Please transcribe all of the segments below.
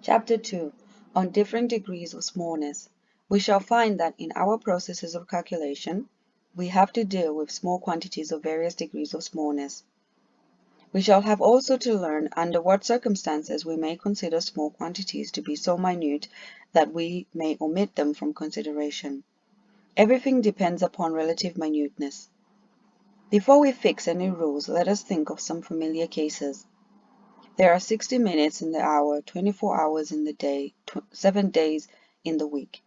Chapter 2 on different degrees of smallness. We shall find that in our processes of calculation, we have to deal with small quantities of various degrees of smallness. We shall have also to learn under what circumstances we may consider small quantities to be so minute that we may omit them from consideration. Everything depends upon relative minuteness. Before we fix any rules, let us think of some familiar cases. There are 60 minutes in the hour, 24 hours in the day, 7 days in the week.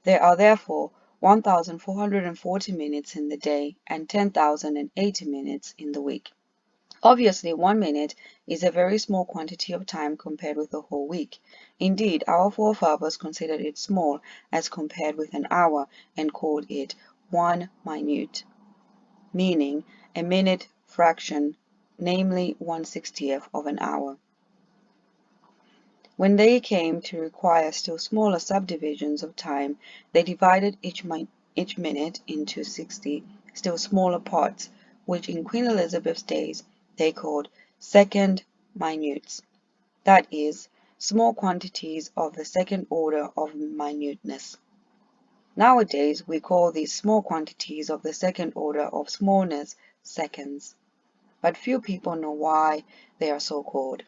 There are therefore 1,440 minutes in the day and 10,080 minutes in the week. Obviously, 1 minute is a very small quantity of time compared with a whole week. Indeed, our forefathers considered it small as compared with an hour and called it 1 minute, meaning a minute fraction, namely 1/60th of an hour. When they came to require still smaller subdivisions of time, they divided each minute into 60 still smaller parts, which in Queen Elizabeth's days they called second minutes, that is, small quantities of the second order of minuteness. Nowadays we call these small quantities of the second order of smallness seconds, but few people know why they are so called.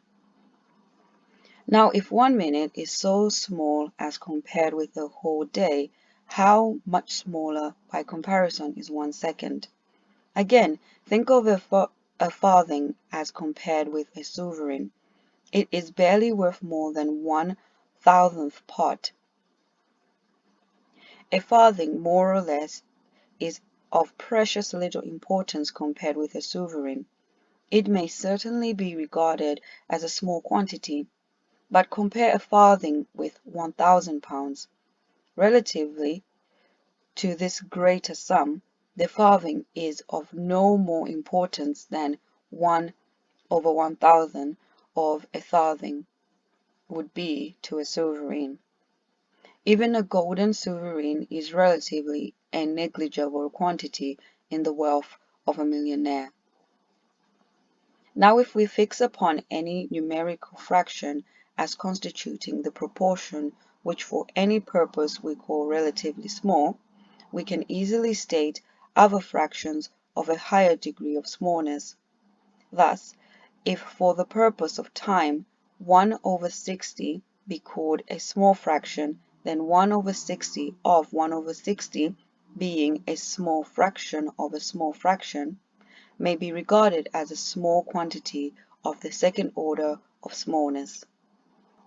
Now, if 1 minute is so small as compared with the whole day, how much smaller by comparison is 1 second? Again, think of a farthing as compared with a sovereign. It is barely worth more than 1/1000th part. A farthing, more or less, is of precious little importance compared with a sovereign. It may certainly be regarded as a small quantity, but compare a farthing with 1,000 pounds. Relatively to this greater sum, the farthing is of no more importance than 1/1000 of a farthing would be to a sovereign. Even a golden sovereign is relatively a negligible quantity in the wealth of a millionaire. Now if we fix upon any numerical fraction as constituting the proportion which for any purpose we call relatively small, we can easily state other fractions of a higher degree of smallness. Thus, if for the purpose of time 1/60 be called a small fraction, then 1/60 of 1/60, being a small fraction of a small fraction, may be regarded as a small quantity of the second order of smallness.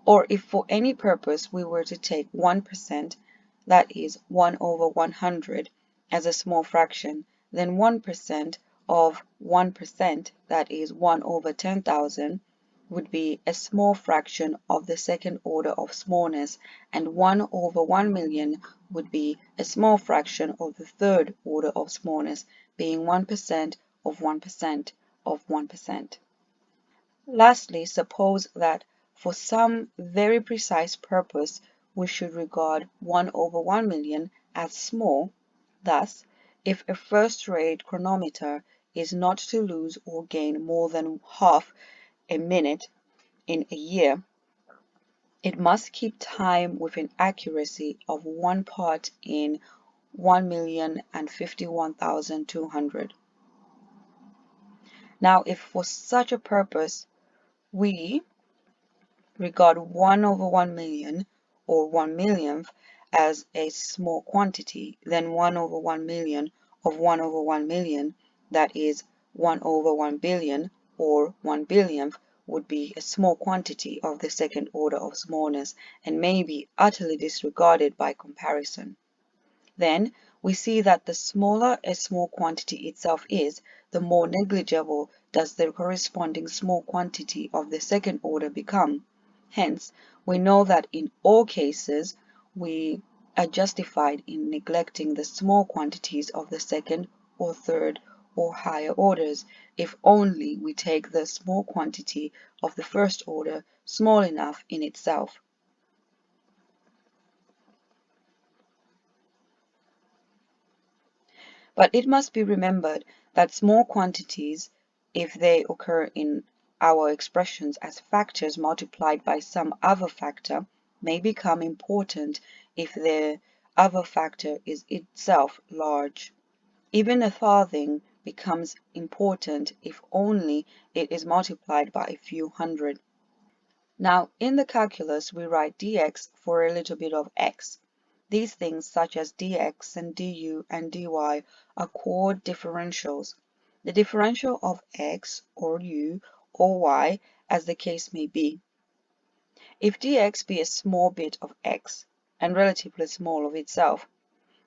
Or if for any purpose we were to take 1%, that is 1/100, as a small fraction, then 1% of 1%, that is 1/10,000, would be a small fraction of the second order of smallness, and 1/1,000,000 would be a small fraction of the third order of smallness, being 1% of 1% of 1%. Lastly, suppose that for some very precise purpose we should regard 1/1,000,000 as small. Thus, if a first-rate chronometer is not to lose or gain more than half a minute in a year, it must keep time with an accuracy of 1 part in 1,051,200. Now, if for such a purpose we regard 1/1,000,000 or 1/millionth as a small quantity, then 1/1,000,000 of 1/1,000,000, that is 1/1,000,000,000 or 1/billionth, would be a small quantity of the second order of smallness and may be utterly disregarded by comparison. Then we see that the smaller a small quantity itself is, the more negligible does the corresponding small quantity of the second order become. Hence, we know that in all cases we are justified in neglecting the small quantities of the second or third or higher orders, if only we take the small quantity of the first order small enough in itself. But it must be remembered that small quantities, if they occur in our expressions as factors multiplied by some other factor may become important if the other factor is itself large. Even a farthing becomes important if only it is multiplied by a few hundred. Now, in the calculus, we write dx for a little bit of x. These things, such as dx and du and dy, are called differentials. The differential of x or u or y, as the case may be. If dx be a small bit of x, and relatively small of itself,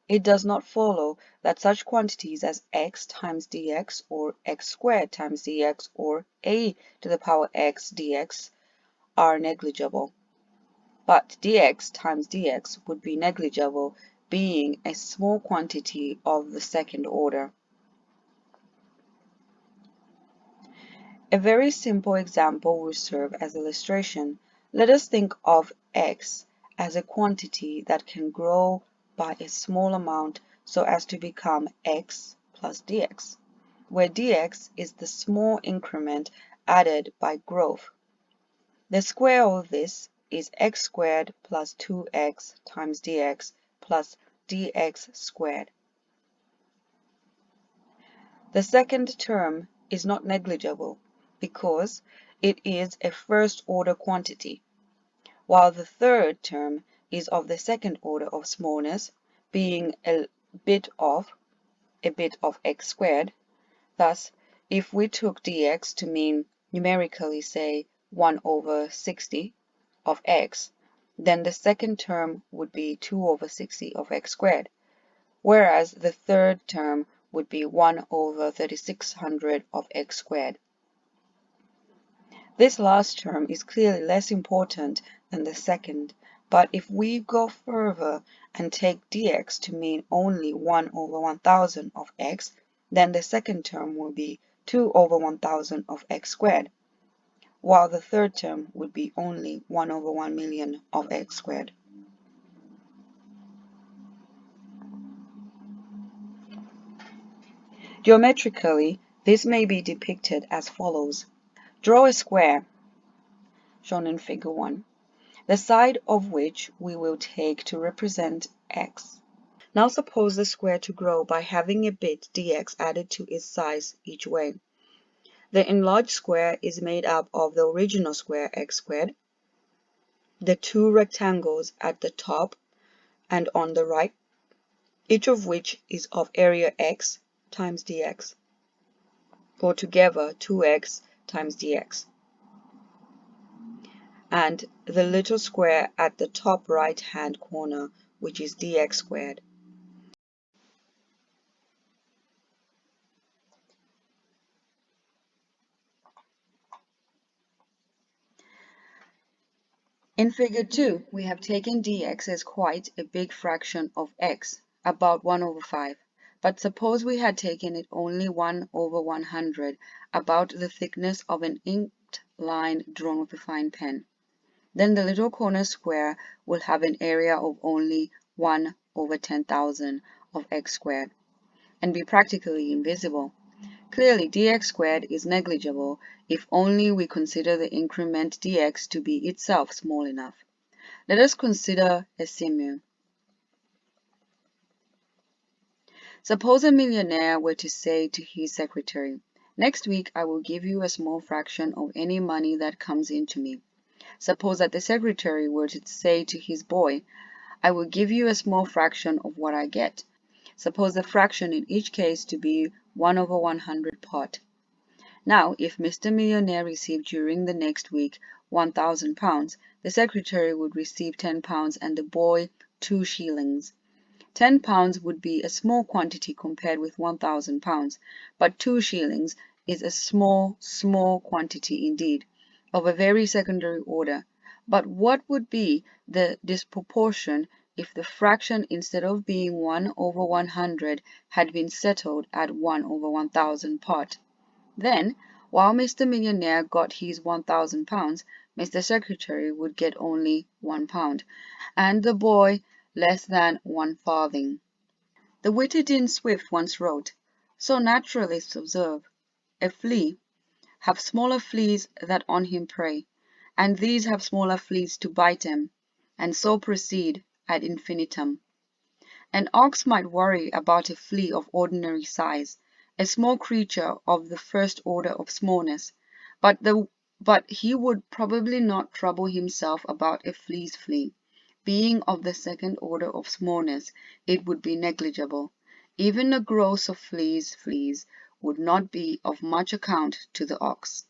it does not follow that such quantities as x times dx or x squared times dx or a to the power x dx are negligible. But dx times dx would be negligible, being a small quantity of the second order. A very simple example will serve as illustration. Let us think of x as a quantity that can grow by a small amount so as to become x plus dx, where dx is the small increment added by growth. The square of this is x squared plus 2x times dx plus dx squared. The second term is not negligible because it is a first-order quantity, while the third term is of the second order of smallness, being a bit of x squared. Thus, if we took dx to mean numerically, say, 1 over 60 of x, then the second term would be 2 over 60 of x squared, whereas the third term would be 1 over 3600 of x squared. This last term is clearly less important than the second, but if we go further and take dx to mean only 1 over 1000 of x, then the second term will be 2 over 1000 of x squared, while the third term would be only 1 over 1 million of x squared. Geometrically, this may be depicted as follows. Draw a square, shown in figure 1, the side of which we will take to represent x. Now suppose the square to grow by having a bit dx added to its size each way. The enlarged square is made up of the original square x squared, the two rectangles at the top and on the right, each of which is of area x times dx, or together 2x times dx, and the little square at the top right hand corner, which is dx squared. In figure 2, we have taken dx as quite a big fraction of x, about 1 over 5. But suppose we had taken it only 1 over 100, about the thickness of an inked line drawn with a fine pen. Then the little corner square will have an area of only 1 over 10,000 of x squared, and be practically invisible. Clearly, dx squared is negligible if only we consider the increment dx to be itself small enough. Let us consider a simile. Suppose a millionaire were to say to his secretary, "Next week I will give you a small fraction of any money that comes into me." Suppose that the secretary were to say to his boy, "I will give you a small fraction of what I get." Suppose the fraction in each case to be 1 over 100 pot. Now, if Mr. Millionaire received during the next week 1,000 pounds, the secretary would receive 10 pounds and the boy 2 shillings. 10 pounds would be a small quantity compared with 1,000 pounds, but 2 shillings is a small quantity indeed, of a very secondary order. But what would be the disproportion if the fraction, instead of being 1 over 100, had been settled at 1 over 1,000 pot? Then, while Mr. Millionaire got his 1,000 pounds, Mr. Secretary would get only 1 pound, and the boy less than 1 farthing. The witty Dean Swift once wrote, "So naturalists observe, a flea have smaller fleas that on him prey, and these have smaller fleas to bite him, and so proceed ad infinitum. An ox might worry about a flea of ordinary size, a small creature of the first order of smallness, but he would probably not trouble himself about a flea's flea. Being of the second order of smallness, it would be negligible. Even a gross of fleas would not be of much account to the ox.